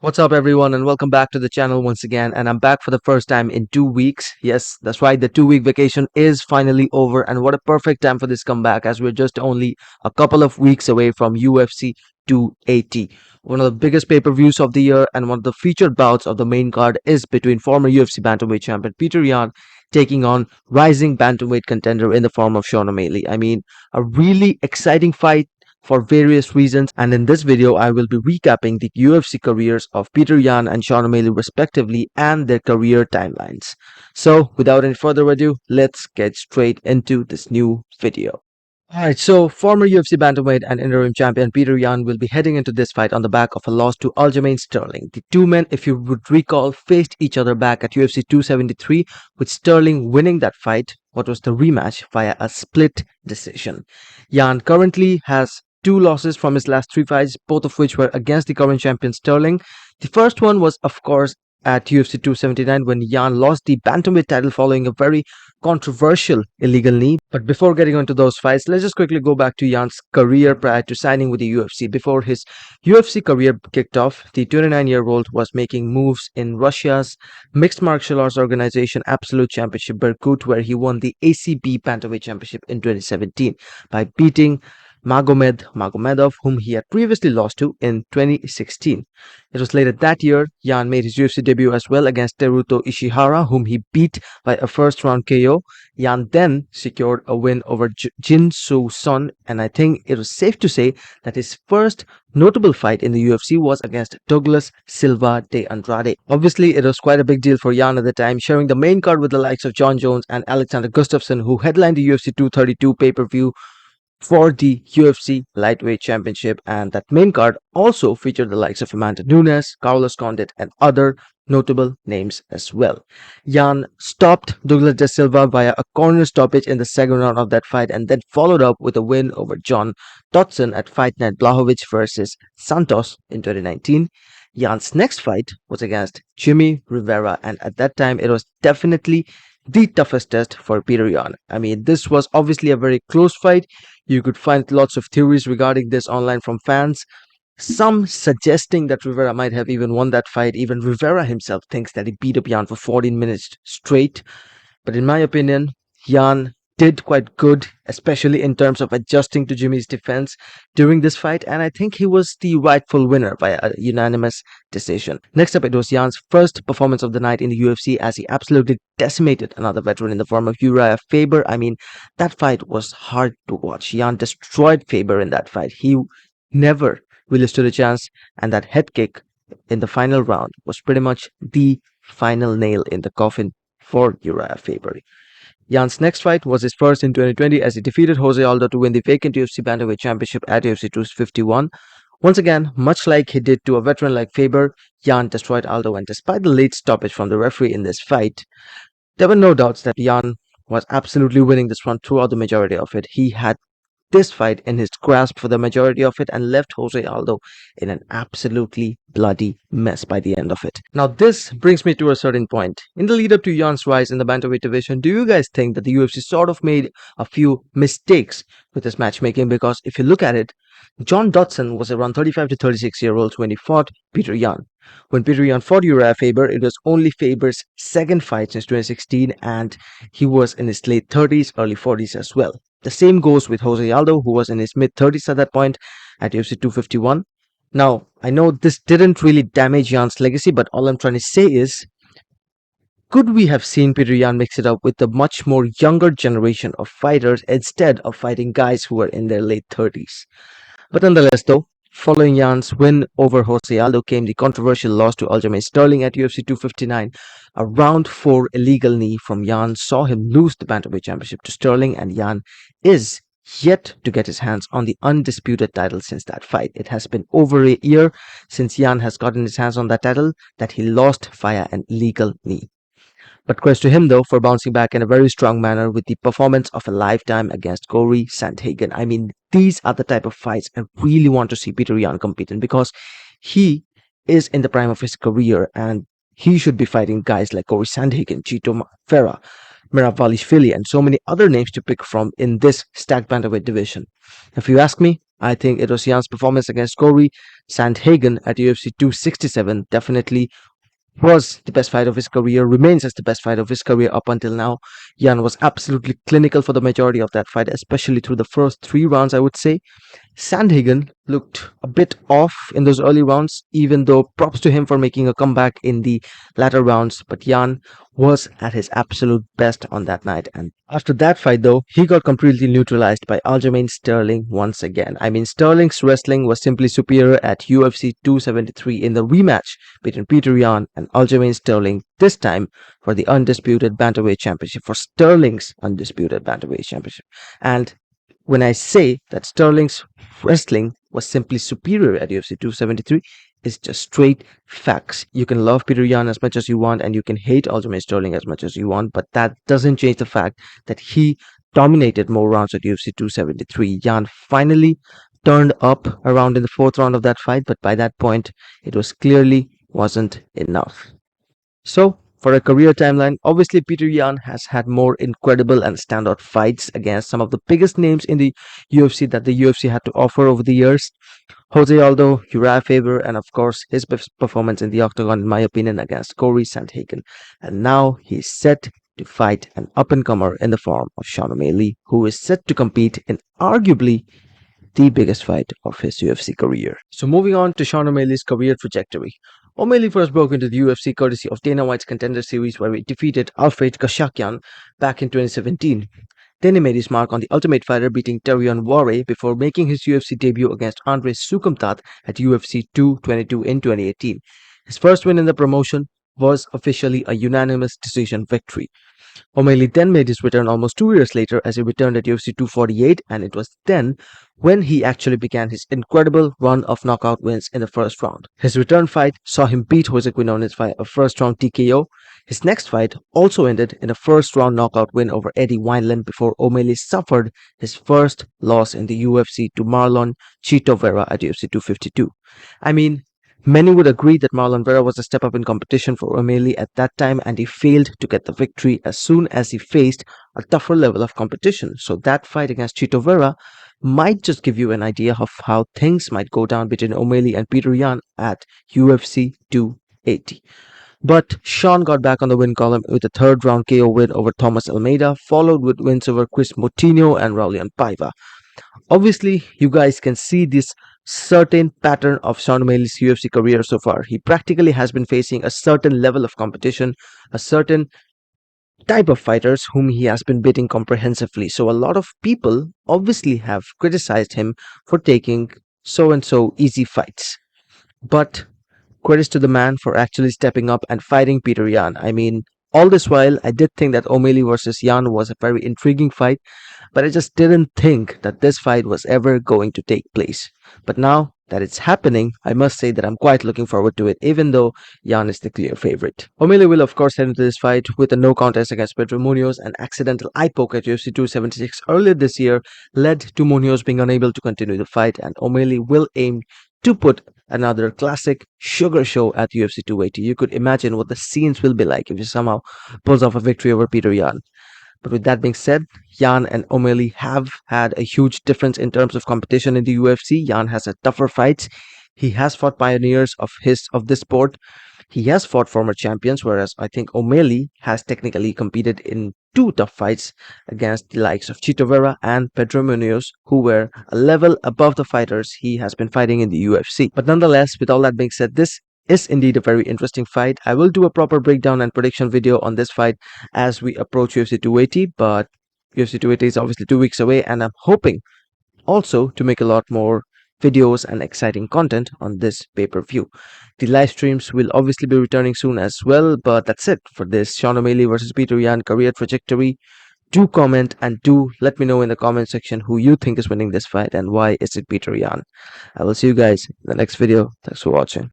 What's up, everyone, and welcome back to the channel once again. And I'm back for the first time in 2 weeks. Yes, that's right, the 2 week vacation is finally over, and what a perfect time for this comeback as we're just only a couple of weeks away from UFC 280. One of the biggest pay per views of the year, and one of the featured bouts of the main card is between former UFC Bantamweight champion Petr Yan taking on rising Bantamweight contender in the form of Sean O'Malley. I mean, a really exciting fight for various reasons, and in this video I will be recapping the UFC careers of Petr Yan and Sean O'Malley respectively and their career timelines. So without any further ado, let's get straight into this new video. Alright, so former UFC bantamweight and interim champion Petr Yan will be heading into this fight on the back of a loss to Aljamain Sterling. The two men, if you would recall, faced each other back at UFC 273, with Sterling winning that fight, what was the rematch, via a split decision. Yan currently has two losses from his last three fights, both of which were against the current champion Sterling. The first one was, of course, at UFC 279 when Yan lost the bantamweight title following a very controversial illegal knee. But before getting onto those fights, let's just quickly go back to Yan's career prior to signing with the UFC. Before his UFC career kicked off, the 29-year-old was making moves in Russia's mixed martial arts organization Absolute Championship Berkut, where he won the ACB Bantamweight Championship in 2017 by beating Magomedov, whom he had previously lost to in 2016. It was later that year Yan made his UFC debut as well against Teruto Ishihara, whom he beat by a first-round KO. Yan then secured a win over Jin Soo Son, and I think it was safe to say that his first notable fight in the UFC was against Douglas Silva de Andrade. Obviously, it was quite a big deal for Yan at the time, sharing the main card with the likes of John Jones and Alexander Gustafsson, who headlined the UFC 232 pay-per-view for the UFC Lightweight Championship, and that main card also featured the likes of Amanda Nunes, Carlos Condit, and other notable names as well. Yan stopped Douglas De Silva via a corner stoppage in the second round of that fight, and then followed up with a win over John Dodson at Fight Night Blachowicz versus Santos in 2019. Yan's next fight was against Jimmy Rivera, and at that time it was definitely the toughest test for Petr Yan. I mean, this was obviously a very close fight. You could find lots of theories regarding this online from fans, some suggesting that Rivera might have even won that fight. Even Rivera himself thinks that he beat up Yan for 14 minutes straight. But in my opinion, Yan did quite good, especially in terms of adjusting to Jimmy's defense during this fight, and I think he was the rightful winner by a unanimous decision. Next up, it was Yan's first performance of the night in the UFC as he absolutely decimated another veteran in the form of Uriah Faber. I mean, that fight was hard to watch. Yan destroyed Faber in that fight. He never really stood a chance, and that head kick in the final round was pretty much the final nail in the coffin for Uriah Faber. Yan's next fight was his first in 2020 as he defeated Jose Aldo to win the vacant UFC Bantamweight Championship at UFC 251. Once again, much like he did to a veteran like Faber, Yan destroyed Aldo, and despite the late stoppage from the referee in this fight, there were no doubts that Yan was absolutely winning this one throughout the majority of it. He had this fight in his grasp for the majority of it and left Jose Aldo in an absolutely bloody mess by the end of it. Now this brings me to a certain point. In the lead up to Jan's rise in the bantamweight division, do you guys think that the UFC sort of made a few mistakes with this matchmaking? Because if you look at it, John Dodson was around 35 to 36-year-olds when he fought Petr Yan. When Petr Yan fought Uriah Faber, it was only Faber's second fight since 2016, and he was in his late 30s, early 40s as well. The same goes with Jose Aldo, who was in his mid-30s at that point at UFC 251. Now, I know this didn't really damage Jan's legacy, but all I'm trying to say is, could we have seen Petr Yan mix it up with a much more younger generation of fighters instead of fighting guys who were in their late 30s? But nonetheless though, following Jan's win over Jose Aldo came the controversial loss to Aljamain Sterling at UFC 259. A round 4 illegal knee from Yan saw him lose the Bantamweight Championship to Sterling, and Yan is yet to get his hands on the undisputed title since that fight. It has been over a year since Yan has gotten his hands on that title that he lost via an illegal knee. But credit to him though for bouncing back in a very strong manner with the performance of a lifetime against Corey Sandhagen. I mean, these are the type of fights I really want to see Petr Yan compete in, because he is in the prime of his career and he should be fighting guys like Corey Sandhagen, Chito Vera, Miravalishvili, and so many other names to pick from in this stacked bantamweight division. If you ask me, I think it was Jan's performance against Corey Sandhagen at UFC 267 definitely was the best fight of his career, remains as the best fight of his career up until now. Jan was absolutely clinical for the majority of that fight, especially through the first 3 rounds, I would say. Sandhagen looked a bit off in those early rounds, even though props to him for making a comeback in the latter rounds. But Jan was at his absolute best on that night. And after that fight, though, he got completely neutralized by Aljamain Sterling once again. I mean, Sterling's wrestling was simply superior at UFC 273 in the rematch between Petr Yan and Aljamain Sterling, this time for the undisputed bantamweight championship, for Sterling's undisputed bantamweight championship. And when I say that Sterling's wrestling was simply superior at UFC 273, it's just straight facts. You can love Petr Yan as much as you want, and you can hate Aljamain Sterling as much as you want, but that doesn't change the fact that he dominated more rounds at UFC 273. Yan finally turned up around in the fourth round of that fight, but by that point, it was clearly wasn't enough. So, for a career timeline, obviously Petr Yan has had more incredible and standout fights against some of the biggest names in the UFC that the UFC had to offer over the years. Jose Aldo, Uriah Faber, and of course his best performance in the octagon, in my opinion, against Corey Sandhagen. And now he's set to fight an up-and-comer in the form of Sean O'Malley, who is set to compete in arguably the biggest fight of his UFC career. So moving on to Sean O'Malley's career trajectory. O'Malley first broke into the UFC courtesy of Dana White's Contender Series, where he defeated Alfred Kashakian back in 2017. Then he made his mark on the Ultimate Fighter, beating Terrion Ware before making his UFC debut against Andre Sukumtat at UFC 222 in 2018. His first win in the promotion was officially a unanimous decision victory. O'Malley then made his return almost 2 years later as he returned at UFC 248, and it was then when he actually began his incredible run of knockout wins in the first round. His return fight saw him beat Jose Quinones via a first round TKO. His next fight also ended in a first round knockout win over Eddie Wineland before O'Malley suffered his first loss in the UFC to Marlon Chito Vera at UFC 252. I mean, many would agree that Marlon Vera was a step up in competition for O'Malley at that time, and he failed to get the victory as soon as he faced a tougher level of competition. So that fight against Chito Vera might just give you an idea of how things might go down between O'Malley and Petr Yan at UFC 280. But Sean got back on the win column with a third round KO win over Thomas Almeida, followed with wins over Chris Moutinho and Raulian Paiva. Obviously, you guys can see this certain pattern of Sean O'Malley's UFC career so far. He practically has been facing a certain level of competition, a certain type of fighters whom he has been beating comprehensively. So a lot of people obviously have criticized him for taking so and so easy fights. But credits to the man for actually stepping up and fighting Petr Yan. I mean, all this while, I did think that O'Malley versus Yan was a very intriguing fight, but I just didn't think that this fight was ever going to take place. But now that it's happening, I must say that I'm quite looking forward to it, even though Yan is the clear favorite. O'Malley will of course head into this fight with a no contest against Pedro Munoz. An accidental eye poke at UFC 276 earlier this year led to Munoz being unable to continue the fight, and O'Malley will aim to put another classic sugar show at UFC 280. You could imagine what the scenes will be like if he somehow pulls off a victory over Petr Yan. But with that being said, Yan and O'Malley have had a huge difference in terms of competition in the UFC. Yan has had tougher fights. He has fought pioneers of this sport. He has fought former champions, whereas I think O'Malley has technically competed in two tough fights against the likes of Chito Vera and Pedro Munoz, who were a level above the fighters he has been fighting in the UFC. But nonetheless, with all that being said, this is indeed a very interesting fight. I will do a proper breakdown and prediction video on this fight as we approach UFC 280, but UFC 280 is obviously 2 weeks away, and I'm hoping also to make a lot more videos and exciting content on this pay-per-view. The live streams will obviously be returning soon as well, but that's it for this Sean O'Malley versus Petr Yan career trajectory. Do comment and do let me know in the comment section who you think is winning this fight and why is it Petr Yan. I will see you guys in the next video. Thanks for watching.